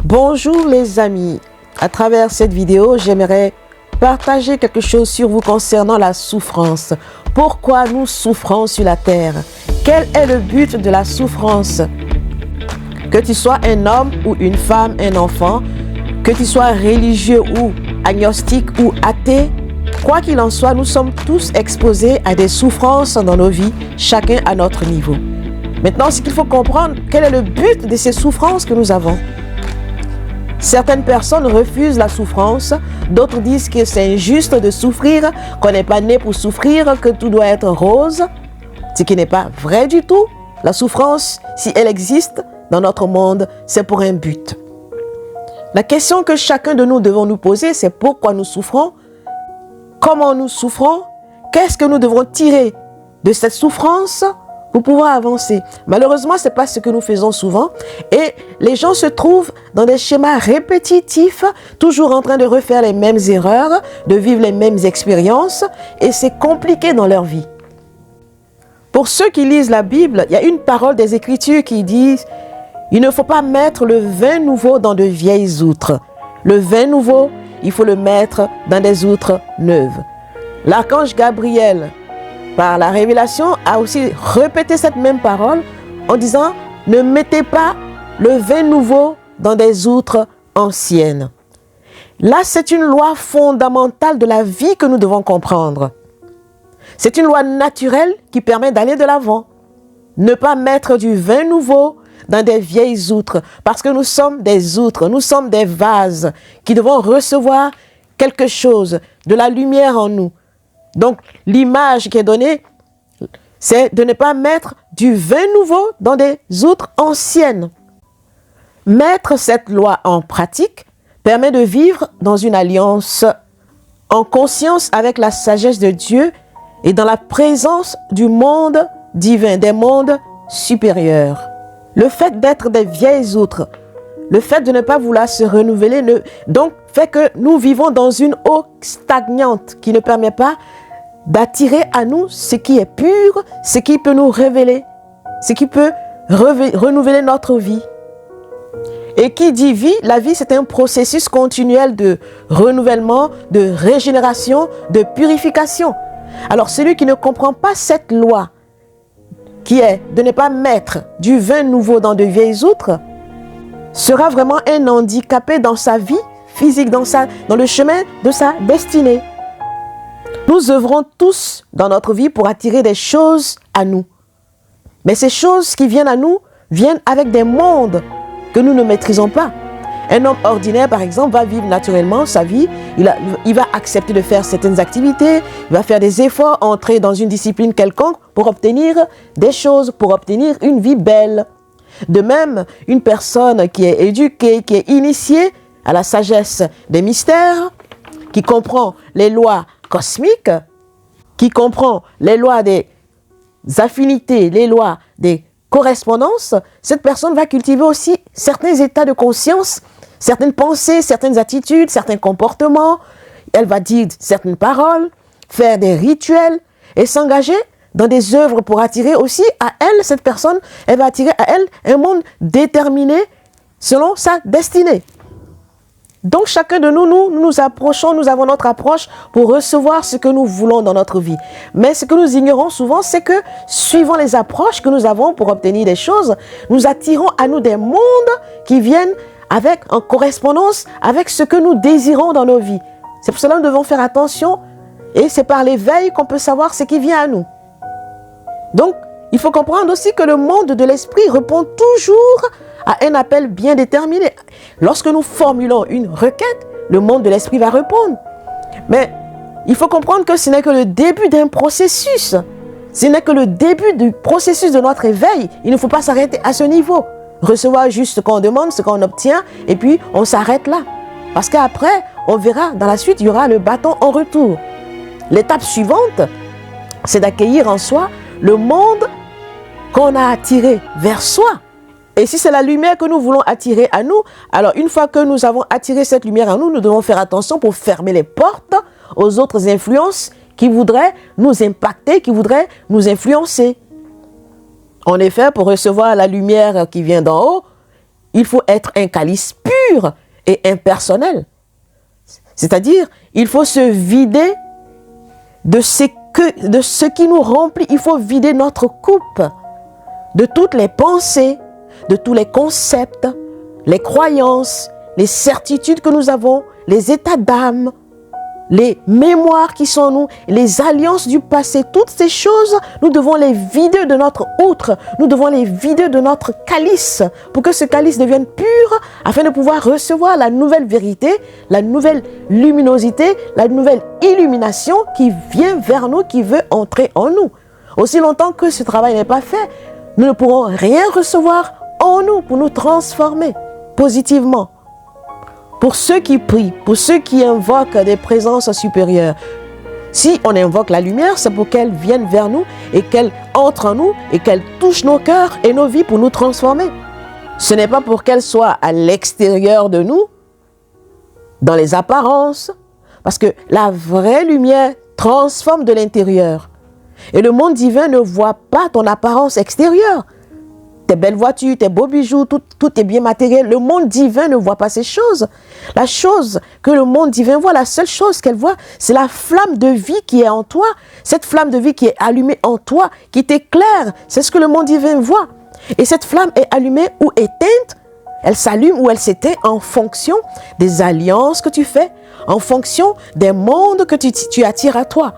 Bonjour les amis, à travers cette vidéo, j'aimerais partager quelque chose sur vous concernant la souffrance. Pourquoi nous souffrons sur la terre? Quel est le but de la souffrance? Que tu sois un homme ou une femme, un enfant, que tu sois religieux ou agnostique ou athée, quoi qu'il en soit, nous sommes tous exposés à des souffrances dans nos vies, chacun à notre niveau. Maintenant, ce qu'il faut comprendre, quel est le but de ces souffrances que nous avons? Certaines personnes refusent la souffrance, d'autres disent que c'est injuste de souffrir, qu'on n'est pas né pour souffrir, que tout doit être rose, ce qui n'est pas vrai du tout. La souffrance, si elle existe dans notre monde, c'est pour un but. La question que chacun de nous devons nous poser, c'est pourquoi nous souffrons, comment nous souffrons, qu'est-ce que nous devons tirer de cette souffrance pour pouvoir avancer. Malheureusement, ce n'est pas ce que nous faisons souvent et les gens se trouvent dans des schémas répétitifs, toujours en train de refaire les mêmes erreurs, de vivre les mêmes expériences et c'est compliqué dans leur vie. Pour ceux qui lisent la Bible, il y a une parole des Écritures qui dit « Il ne faut pas mettre le vin nouveau dans de vieilles outres. Le vin nouveau, il faut le mettre dans des outres neuves. » L'archange Gabriel, par la révélation, a aussi répété cette même parole en disant « Ne mettez pas le vin nouveau dans des outres anciennes. » Là, c'est une loi fondamentale de la vie que nous devons comprendre. C'est une loi naturelle qui permet d'aller de l'avant. Ne pas mettre du vin nouveau dans des vieilles outres, parce que nous sommes des outres, nous sommes des vases qui devons recevoir quelque chose, de la lumière en nous. Donc, l'image qui est donnée, c'est de ne pas mettre du vin nouveau dans des outres anciennes. Mettre cette loi en pratique permet de vivre dans une alliance en conscience avec la sagesse de Dieu et dans la présence du monde divin, des mondes supérieurs. Le fait d'être des vieilles outres, le fait de ne pas vouloir se renouveler, donc fait que nous vivons dans une eau stagnante qui ne permet pas d'attirer à nous ce qui est pur, ce qui peut nous révéler, ce qui peut renouveler notre vie. Et qui dit vie, la vie c'est un processus continuel de renouvellement, de régénération, de purification. Alors celui qui ne comprend pas cette loi, qui est de ne pas mettre du vin nouveau dans de vieilles outres, sera vraiment un handicapé dans sa vie physique, dans le chemin de sa destinée. Nous œuvrons tous dans notre vie pour attirer des choses à nous. Mais ces choses qui viennent à nous viennent avec des mondes que nous ne maîtrisons pas. Un homme ordinaire, par exemple, va vivre naturellement sa vie, il va accepter de faire certaines activités, il va faire des efforts, entrer dans une discipline quelconque pour obtenir des choses, pour obtenir une vie belle. De même, une personne qui est éduquée, qui est initiée à la sagesse des mystères, qui comprend les lois cosmiques, qui comprend les lois des affinités, les lois des correspondances, cette personne va cultiver aussi certains états de conscience, certaines pensées, certaines attitudes, certains comportements. Elle va dire certaines paroles, faire des rituels et s'engager dans des œuvres pour attirer aussi à elle, cette personne, elle va attirer à elle un monde déterminé selon sa destinée. Donc chacun de nous, nous approchons, nous avons notre approche pour recevoir ce que nous voulons dans notre vie. Mais ce que nous ignorons souvent, c'est que suivant les approches que nous avons pour obtenir des choses, nous attirons à nous des mondes qui viennent en correspondance avec ce que nous désirons dans nos vies. C'est pour cela que nous devons faire attention et c'est par l'éveil qu'on peut savoir ce qui vient à nous. Donc, il faut comprendre aussi que le monde de l'esprit répond toujours à un appel bien déterminé. Lorsque nous formulons une requête, le monde de l'esprit va répondre. Mais il faut comprendre que ce n'est que le début d'un processus. Ce n'est que le début du processus de notre éveil. Il ne faut pas s'arrêter à ce niveau. Recevoir juste ce qu'on demande, ce qu'on obtient, et puis on s'arrête là. Parce qu'après, on verra, dans la suite, il y aura le bâton en retour. L'étape suivante, c'est d'accueillir en soi le monde qu'on a attiré vers soi. Et si c'est la lumière que nous voulons attirer à nous, alors une fois que nous avons attiré cette lumière à nous, nous devons faire attention pour fermer les portes aux autres influences qui voudraient nous impacter, qui voudraient nous influencer. En effet, pour recevoir la lumière qui vient d'en haut, il faut être un calice pur pur et impersonnel. C'est-à-dire, il faut se vider de ce qui nous remplit. Il faut vider notre coupe de toutes les pensées, de tous les concepts, les croyances, les certitudes que nous avons, les états d'âme, les mémoires qui sont en nous, les alliances du passé. Toutes ces choses, nous devons les vider de notre outre. Nous devons les vider de notre calice pour que ce calice devienne pur afin de pouvoir recevoir la nouvelle vérité, la nouvelle luminosité, la nouvelle illumination qui vient vers nous, qui veut entrer en nous. Aussi longtemps que ce travail n'est pas fait, nous ne pourrons rien recevoir en nous pour nous transformer positivement. Pour ceux qui prient, pour ceux qui invoquent des présences supérieures, si on invoque la lumière, c'est pour qu'elle vienne vers nous et qu'elle entre en nous et qu'elle touche nos cœurs et nos vies pour nous transformer. Ce n'est pas pour qu'elle soit à l'extérieur de nous, dans les apparences, parce que la vraie lumière transforme de l'intérieur. Et le monde divin ne voit pas ton apparence extérieure. Tes belles voitures, tes beaux bijoux, tout est bien matériel. Le monde divin ne voit pas ces choses. La chose que le monde divin voit, la seule chose qu'elle voit, c'est la flamme de vie qui est en toi. Cette flamme de vie qui est allumée en toi, qui t'éclaire. C'est ce que le monde divin voit. Et cette flamme est allumée ou éteinte. Elle s'allume ou elle s'éteint en fonction des alliances que tu fais, en fonction des mondes que tu attires à toi.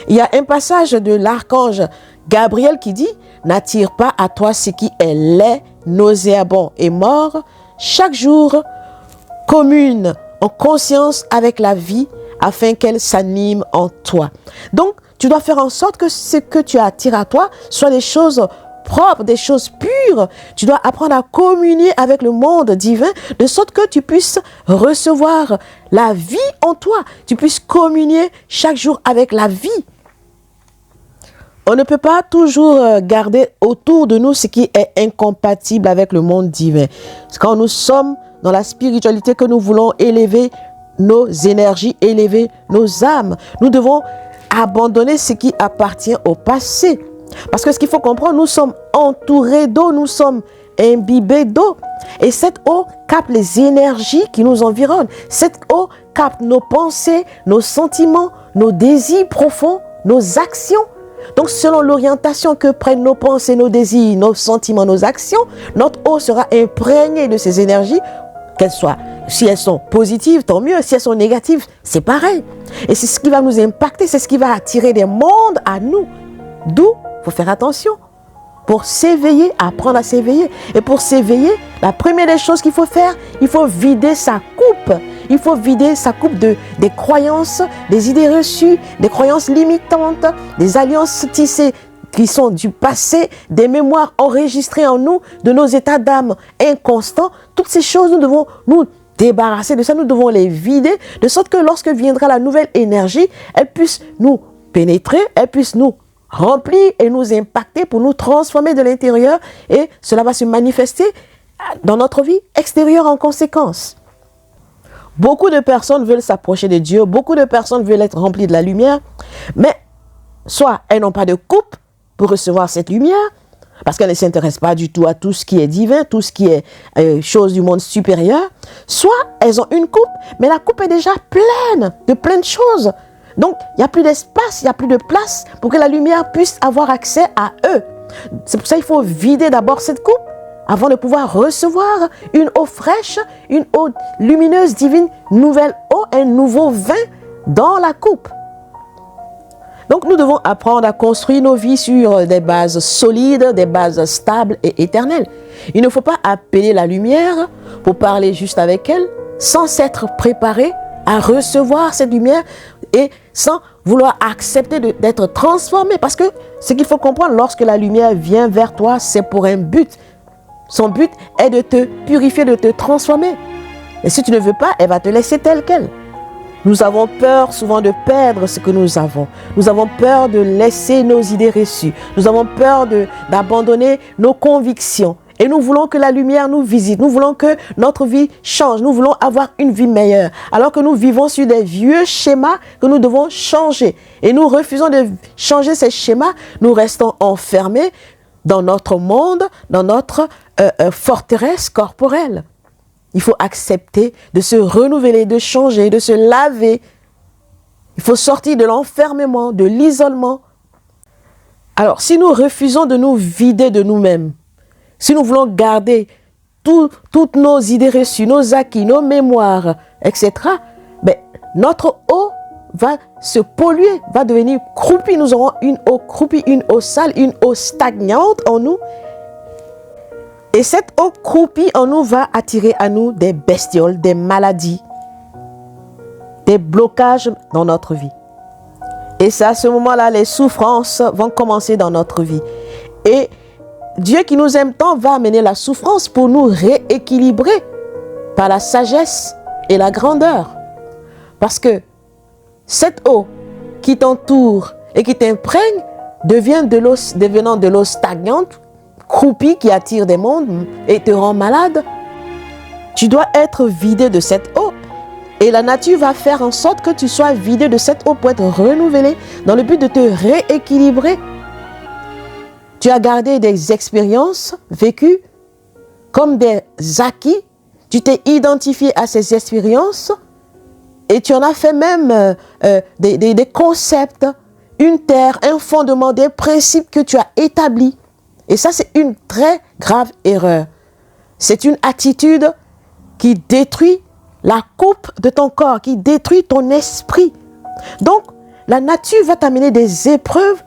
Il y a un passage de l'archange Gabriel qui dit « N'attire pas à toi ce qui est laid, nauséabond et mort, chaque jour commune en conscience avec la vie afin qu'elle s'anime en toi. » Donc, tu dois faire en sorte que ce que tu attires à toi soit des choses propres, des choses pures. Tu dois apprendre à communier avec le monde divin de sorte que tu puisses recevoir la vie en toi. Tu puisses communier chaque jour avec la vie. On ne peut pas toujours garder autour de nous ce qui est incompatible avec le monde divin. Quand nous sommes dans la spiritualité que nous voulons élever nos énergies, élever nos âmes, nous devons abandonner ce qui appartient au passé. Parce que ce qu'il faut comprendre, nous sommes entourés d'eau, nous sommes imbibés d'eau. Et cette eau capte les énergies qui nous environnent. Cette eau capte nos pensées, nos sentiments, nos désirs profonds, nos actions. Donc, selon l'orientation que prennent nos pensées, nos désirs, nos sentiments, nos actions, notre eau sera imprégnée de ces énergies, qu'elles soient, si elles sont positives, tant mieux. Si elles sont négatives, c'est pareil. Et c'est ce qui va nous impacter, c'est ce qui va attirer des mondes à nous. D'où il faut faire attention. Pour s'éveiller, apprendre à s'éveiller. Et pour s'éveiller, la première des choses qu'il faut faire, il faut vider sa coupe. Il faut vider sa coupe des croyances, des idées reçues, des croyances limitantes, des alliances tissées qui sont du passé, des mémoires enregistrées en nous, de nos états d'âme inconstants. Toutes ces choses, nous devons nous débarrasser de ça, nous devons les vider, de sorte que lorsque viendra la nouvelle énergie, elle puisse nous pénétrer, elle puisse nous remplir et nous impacter pour nous transformer de l'intérieur, et cela va se manifester dans notre vie extérieure en conséquence. Beaucoup de personnes veulent s'approcher de Dieu, beaucoup de personnes veulent être remplies de la lumière, mais soit elles n'ont pas de coupe pour recevoir cette lumière, parce qu'elles ne s'intéressent pas du tout à tout ce qui est divin, tout ce qui est chose du monde supérieur, soit elles ont une coupe, mais la coupe est déjà pleine de choses. Donc, il n'y a plus d'espace, il n'y a plus de place pour que la lumière puisse avoir accès à eux. C'est pour ça qu'il faut vider d'abord cette coupe avant de pouvoir recevoir une eau fraîche, une eau lumineuse, divine, nouvelle eau, un nouveau vin dans la coupe. Donc, nous devons apprendre à construire nos vies sur des bases solides, des bases stables et éternelles. Il ne faut pas appeler la lumière pour parler juste avec elle, sans s'être préparé à recevoir cette lumière et sans vouloir accepter d'être transformé. Parce que ce qu'il faut comprendre, lorsque la lumière vient vers toi, c'est pour un but. Son but est de te purifier, de te transformer. Et si tu ne veux pas, elle va te laisser telle qu'elle. Nous avons peur souvent de perdre ce que nous avons. Nous avons peur de laisser nos idées reçues. Nous avons peur d'abandonner nos convictions. Et nous voulons que la lumière nous visite. Nous voulons que notre vie change. Nous voulons avoir une vie meilleure. Alors que nous vivons sur des vieux schémas que nous devons changer. Et nous refusons de changer ces schémas. Nous restons enfermés dans notre monde, dans notre forteresse corporelle. il faut accepter de se renouveler, de changer, de se laver. Il faut sortir de l'enfermement, de l'isolement. Alors, si nous refusons de nous vider de nous-mêmes, si nous voulons garder toutes nos idées reçues, nos acquis, nos mémoires, etc., ben, notre eau va se polluer, va devenir croupie. Nous aurons une eau croupie, une eau sale, une eau stagnante en nous. Et cette eau croupie en nous va attirer à nous des bestioles, des maladies, des blocages dans notre vie. Et c'est à ce moment-là, les souffrances vont commencer dans notre vie. Et Dieu qui nous aime tant va amener la souffrance pour nous rééquilibrer par la sagesse et la grandeur. Parce que cette eau qui t'entoure et qui t'imprègne devenant de l'eau stagnante, croupie, qui attire des mondes et te rend malade. Tu dois être vidé de cette eau. Et la nature va faire en sorte que tu sois vidé de cette eau pour être renouvelé dans le but de te rééquilibrer. Tu as gardé des expériences vécues comme des acquis. Tu t'es identifié à ces expériences et tu en as fait même des concepts, une terre, un fondement, des principes que tu as établis. Et ça, c'est une très grave erreur. C'est une attitude qui détruit la coupe de ton corps, qui détruit ton esprit. Donc, la nature va t'amener des épreuves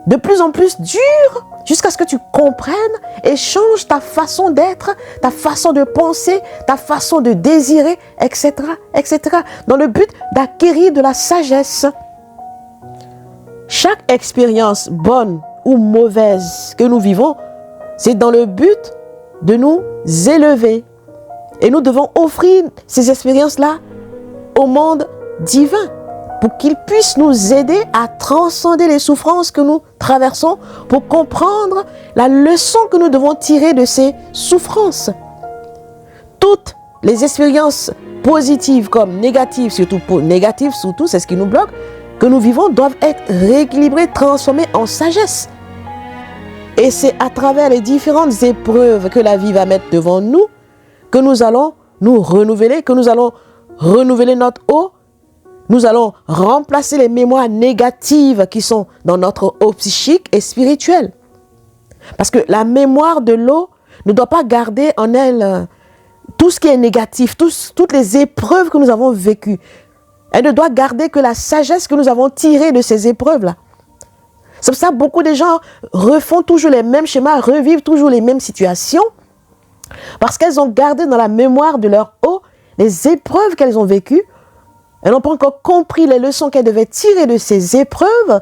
de plus en plus dures jusqu'à ce que tu comprennes et changes ta façon d'être, ta façon de penser, ta façon de désirer, etc., etc., dans le but d'acquérir de la sagesse. Chaque expérience bonne ou mauvaise que nous vivons, c'est dans le but de nous élever. Et nous devons offrir ces expériences-là au monde divin pour qu'il puisse nous aider à transcender les souffrances que nous traversons, pour comprendre la leçon que nous devons tirer de ces souffrances. Toutes les expériences positives comme négatives, surtout, c'est ce qui nous bloque, que nous vivons, doivent être rééquilibrées, transformées en sagesse. Et c'est à travers les différentes épreuves que la vie va mettre devant nous que nous allons nous renouveler, que nous allons renouveler notre eau. Nous allons remplacer les mémoires négatives qui sont dans notre eau psychique et spirituelle. Parce que la mémoire de l'eau ne doit pas garder en elle tout ce qui est négatif, toutes les épreuves que nous avons vécues. Elle ne doit garder que la sagesse que nous avons tirée de ces épreuves-là. C'est pour ça que beaucoup de gens refont toujours les mêmes schémas, revivent toujours les mêmes situations, parce qu'elles ont gardé dans la mémoire de leur eau les épreuves qu'elles ont vécues. Elles n'ont pas encore compris les leçons qu'elles devaient tirer de ces épreuves.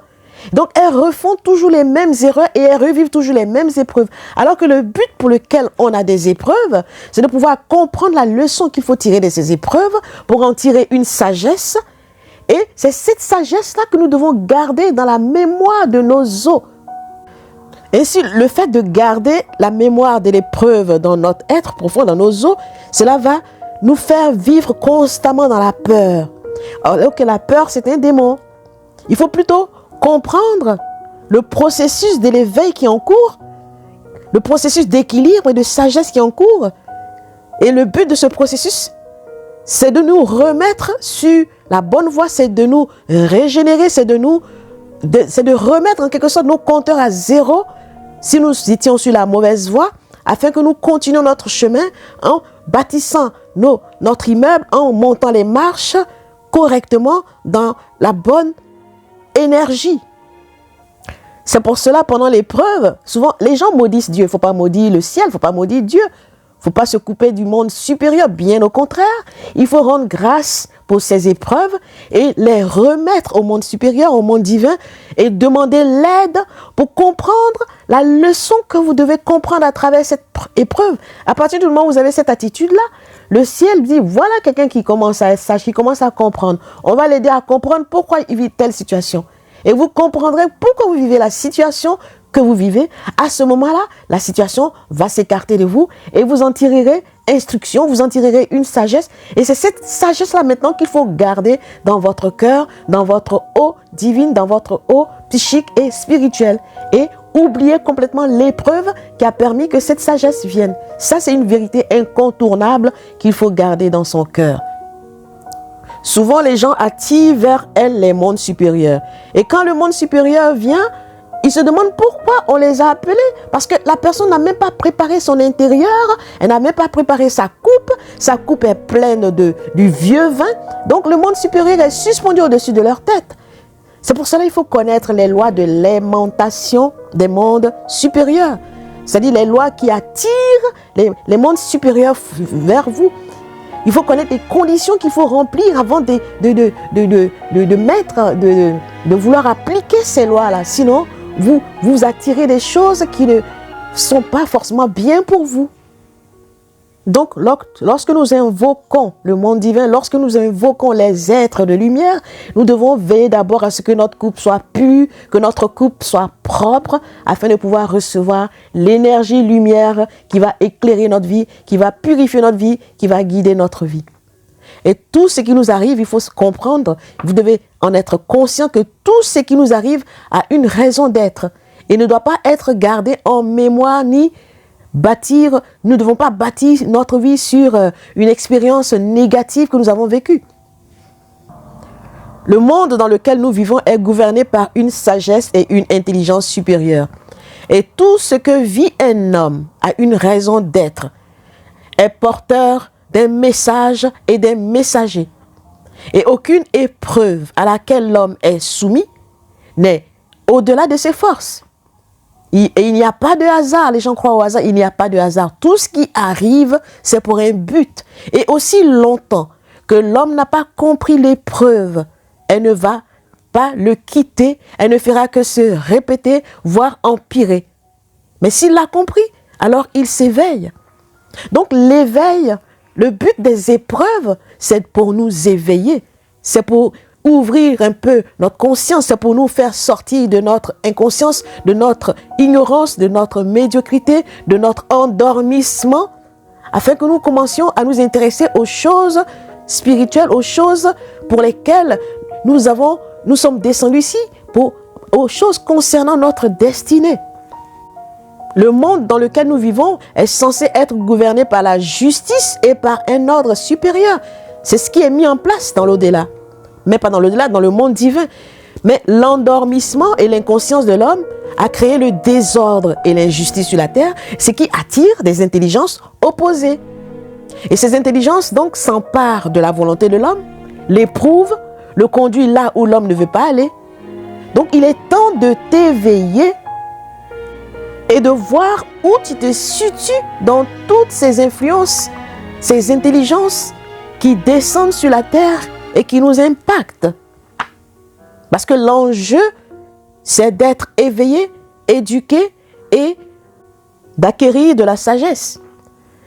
Donc, elles refont toujours les mêmes erreurs et elles revivent toujours les mêmes épreuves. Alors que le but pour lequel on a des épreuves, c'est de pouvoir comprendre la leçon qu'il faut tirer de ces épreuves pour en tirer une sagesse. Et c'est cette sagesse-là que nous devons garder dans la mémoire de nos os. Ainsi, le fait de garder la mémoire de l'épreuve dans notre être profond, dans nos os, cela va nous faire vivre constamment dans la peur. Alors que la peur, c'est un démon. Il faut plutôt comprendre le processus de l'éveil qui est en cours, le processus d'équilibre et de sagesse qui est en cours. Et le but de ce processus, c'est de nous remettre sur la bonne voie, c'est de nous régénérer, c'est de remettre en quelque sorte nos compteurs à zéro si nous étions sur la mauvaise voie, afin que nous continuions notre chemin en bâtissant notre immeuble, en montant les marches correctement dans la bonne énergie. C'est pour cela, pendant l'épreuve, souvent les gens maudissent Dieu. Il ne faut pas maudire le ciel, il ne faut pas maudire Dieu. Il ne faut pas se couper du monde supérieur, bien au contraire. Il faut rendre grâce pour ces épreuves et les remettre au monde supérieur, au monde divin, et demander l'aide pour comprendre la leçon que vous devez comprendre à travers cette épreuve. À partir du moment où vous avez cette attitude-là, le ciel dit, voilà quelqu'un qui commence à être sage, qui commence à comprendre. On va l'aider à comprendre pourquoi il vit telle situation. Et vous comprendrez pourquoi vous vivez la situation que vous vivez. À ce moment-là, la situation va s'écarter de vous et vous en tirerez instruction, vous en tirerez une sagesse. Et c'est cette sagesse-là maintenant qu'il faut garder dans votre cœur, dans votre eau divine, dans votre eau psychique et spirituelle. Et oublier complètement l'épreuve qui a permis que cette sagesse vienne. Ça, c'est une vérité incontournable qu'il faut garder dans son cœur. Souvent, les gens attirent vers elles les mondes supérieurs. Et quand le monde supérieur vient, ils se demandent pourquoi on les a appelés. Parce que la personne n'a même pas préparé son intérieur, elle n'a même pas préparé sa coupe est pleine du vieux vin. Donc le monde supérieur est suspendu au-dessus de leur tête. C'est pour cela qu'il faut connaître les lois de l'aimantation des mondes supérieurs. C'est-à-dire les lois qui attirent les mondes supérieurs vers vous. Il faut connaître les conditions qu'il faut remplir avant de vouloir appliquer ces lois-là. Sinon, vous attirez des choses qui ne sont pas forcément bien pour vous. Donc, lorsque nous invoquons le monde divin, lorsque nous invoquons les êtres de lumière, nous devons veiller d'abord à ce que notre coupe soit pure, que notre coupe soit propre, afin de pouvoir recevoir l'énergie lumière qui va éclairer notre vie, qui va purifier notre vie, qui va guider notre vie. Et tout ce qui nous arrive, il faut se comprendre, vous devez en être conscient que tout ce qui nous arrive a une raison d'être et ne doit pas être gardé en mémoire ni nous ne devons pas bâtir notre vie sur une expérience négative que nous avons vécue. Le monde dans lequel nous vivons est gouverné par une sagesse et une intelligence supérieure. Et tout ce que vit un homme a une raison d'être, est porteur d'un message et des messagers. Et aucune épreuve à laquelle l'homme est soumis n'est au-delà de ses forces. Et il n'y a pas de hasard, les gens croient au hasard, il n'y a pas de hasard. Tout ce qui arrive, c'est pour un but. Et aussi longtemps que l'homme n'a pas compris l'épreuve, elle ne va pas le quitter, elle ne fera que se répéter, voire empirer. Mais s'il l'a compris, alors il s'éveille. Donc l'éveil, le but des épreuves, c'est pour nous éveiller, c'est pour ouvrir un peu notre conscience, c'est pour nous faire sortir de notre inconscience, de notre ignorance, de notre médiocrité, de notre endormissement, afin que nous commencions à nous intéresser aux choses spirituelles, aux choses pour lesquelles nous sommes descendus ici, aux choses concernant notre destinée. Le monde dans lequel nous vivons est censé être gouverné par la justice et par un ordre supérieur. C'est ce qui est mis en place dans l'au-delà. Mais pas dans l'au-delà, dans le monde divin. Mais l'endormissement et l'inconscience de l'homme a créé le désordre et l'injustice sur la terre, ce qui attire des intelligences opposées. Et ces intelligences donc s'emparent de la volonté de l'homme, l'éprouvent, le conduisent là où l'homme ne veut pas aller. Donc il est temps de t'éveiller et de voir où tu te situes dans toutes ces influences, ces intelligences qui descendent sur la terre et qui nous impactent. Parce que l'enjeu, c'est d'être éveillé, éduqué et d'acquérir de la sagesse.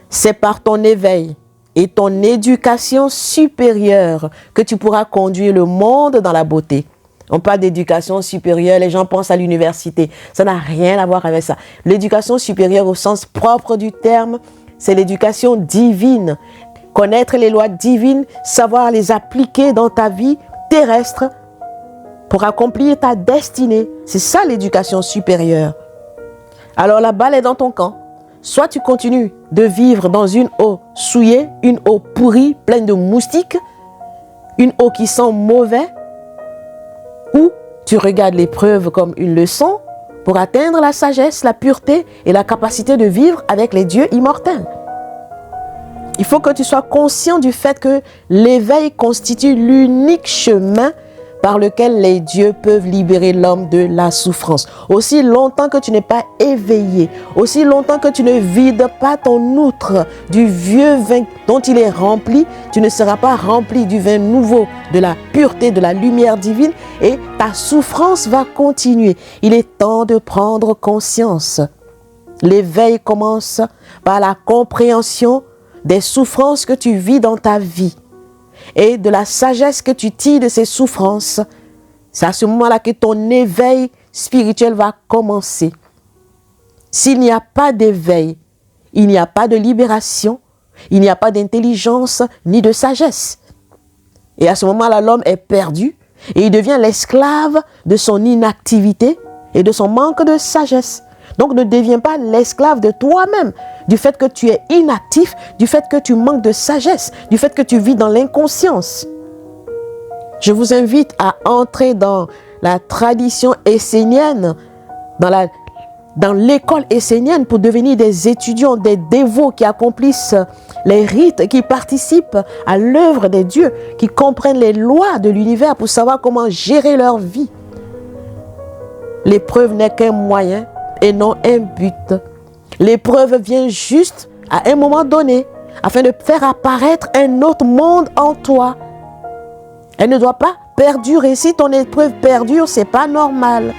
C'est par ton éveil et ton éducation supérieure que tu pourras conduire le monde dans la beauté. On parle d'éducation supérieure, les gens pensent à l'université. Ça n'a rien à voir avec ça. L'éducation supérieure au sens propre du terme, c'est l'éducation divine. Connaître les lois divines, savoir les appliquer dans ta vie terrestre pour accomplir ta destinée. C'est ça l'éducation supérieure. Alors la balle est dans ton camp. Soit tu continues de vivre dans une eau souillée, une eau pourrie, pleine de moustiques, une eau qui sent mauvais, ou tu regardes l'épreuve comme une leçon pour atteindre la sagesse, la pureté et la capacité de vivre avec les dieux immortels. Il faut que tu sois conscient du fait que l'éveil constitue l'unique chemin par lequel les dieux peuvent libérer l'homme de la souffrance. Aussi longtemps que tu n'es pas éveillé, aussi longtemps que tu ne vides pas ton outre du vieux vin dont il est rempli, tu ne seras pas rempli du vin nouveau, de la pureté, de la lumière divine, et ta souffrance va continuer. Il est temps de prendre conscience. L'éveil commence par la compréhension des souffrances que tu vis dans ta vie et de la sagesse que tu tires de ces souffrances. C'est à ce moment-là que ton éveil spirituel va commencer. S'il n'y a pas d'éveil, il n'y a pas de libération, il n'y a pas d'intelligence ni de sagesse. Et à ce moment-là, l'homme est perdu et il devient l'esclave de son inactivité et de son manque de sagesse. Donc ne deviens pas l'esclave de toi-même, du fait que tu es inactif, du fait que tu manques de sagesse, du fait que tu vis dans l'inconscience. Je vous invite à entrer dans la tradition essénienne, dans l'école essénienne pour devenir des étudiants, des dévots qui accomplissent les rites, qui participent à l'œuvre des dieux, qui comprennent les lois de l'univers pour savoir comment gérer leur vie. L'épreuve n'est qu'un moyen et non un but. L'épreuve vient juste à un moment donné afin de faire apparaître un autre monde en toi. Elle ne doit pas perdurer. Si ton épreuve perdure, ce n'est pas normal.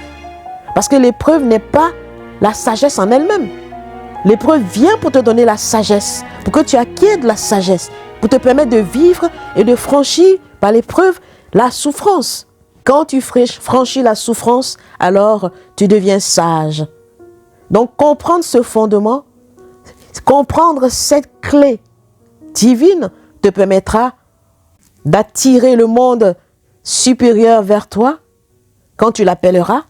Parce que l'épreuve n'est pas la sagesse en elle-même. L'épreuve vient pour te donner la sagesse, pour que tu acquières de la sagesse, pour te permettre de vivre et de franchir par l'épreuve la souffrance. Quand tu franchis la souffrance, alors tu deviens sage. Donc comprendre ce fondement, comprendre cette clé divine te permettra d'attirer le monde supérieur vers toi quand tu l'appelleras,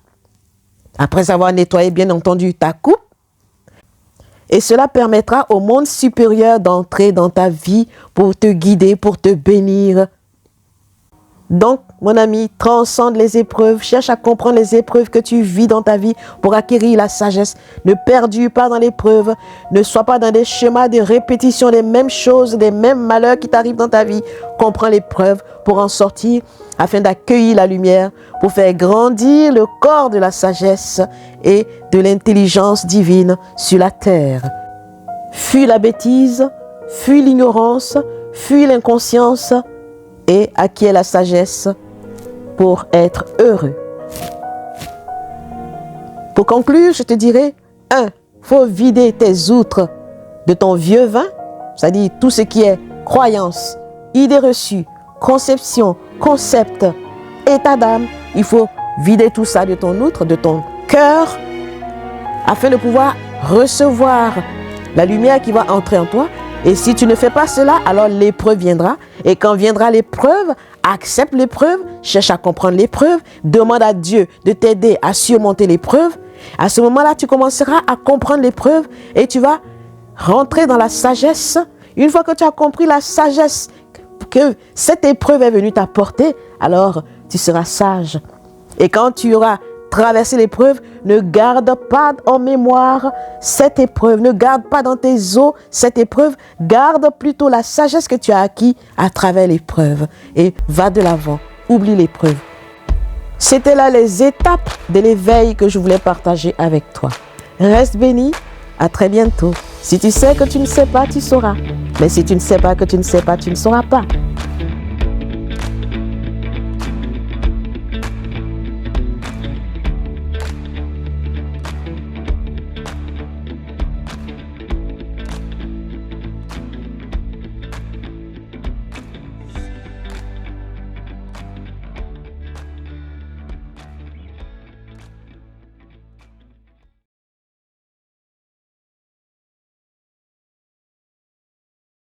après avoir nettoyé bien entendu ta coupe. Et cela permettra au monde supérieur d'entrer dans ta vie pour te guider, pour te bénir. Donc, mon ami, transcende les épreuves, cherche à comprendre les épreuves que tu vis dans ta vie pour acquérir la sagesse. Ne perdure pas dans l'épreuve, ne sois pas dans des schémas de répétition des mêmes choses, des mêmes malheurs qui t'arrivent dans ta vie. Comprends l'épreuve pour en sortir afin d'accueillir la lumière, pour faire grandir le corps de la sagesse et de l'intelligence divine sur la terre. Fuis la bêtise, fuis l'ignorance, fuis l'inconscience, et acquiert la sagesse pour être heureux. Pour conclure, je te dirais, 1. Il faut vider tes outres de ton vieux vin, c'est-à-dire tout ce qui est croyance, idées reçues, conception, concept, état d'âme. Il faut vider tout ça de ton outre, de ton cœur, afin de pouvoir recevoir la lumière qui va entrer en toi. Et si tu ne fais pas cela, alors l'épreuve viendra. Et quand viendra l'épreuve, accepte l'épreuve, cherche à comprendre l'épreuve, demande à Dieu de t'aider à surmonter l'épreuve. À ce moment-là, tu commenceras à comprendre l'épreuve et tu vas rentrer dans la sagesse. Une fois que tu as compris la sagesse que cette épreuve est venue t'apporter, alors tu seras sage. Et quand tu auras traverser l'épreuve, ne garde pas en mémoire cette épreuve, ne garde pas dans tes os cette épreuve, garde plutôt la sagesse que tu as acquis à travers l'épreuve et va de l'avant, oublie l'épreuve. C'était là les étapes de l'éveil que je voulais partager avec toi. Reste béni, à très bientôt. Si tu sais que tu ne sais pas, tu sauras. Mais si tu ne sais pas que tu ne sais pas, tu ne sauras pas.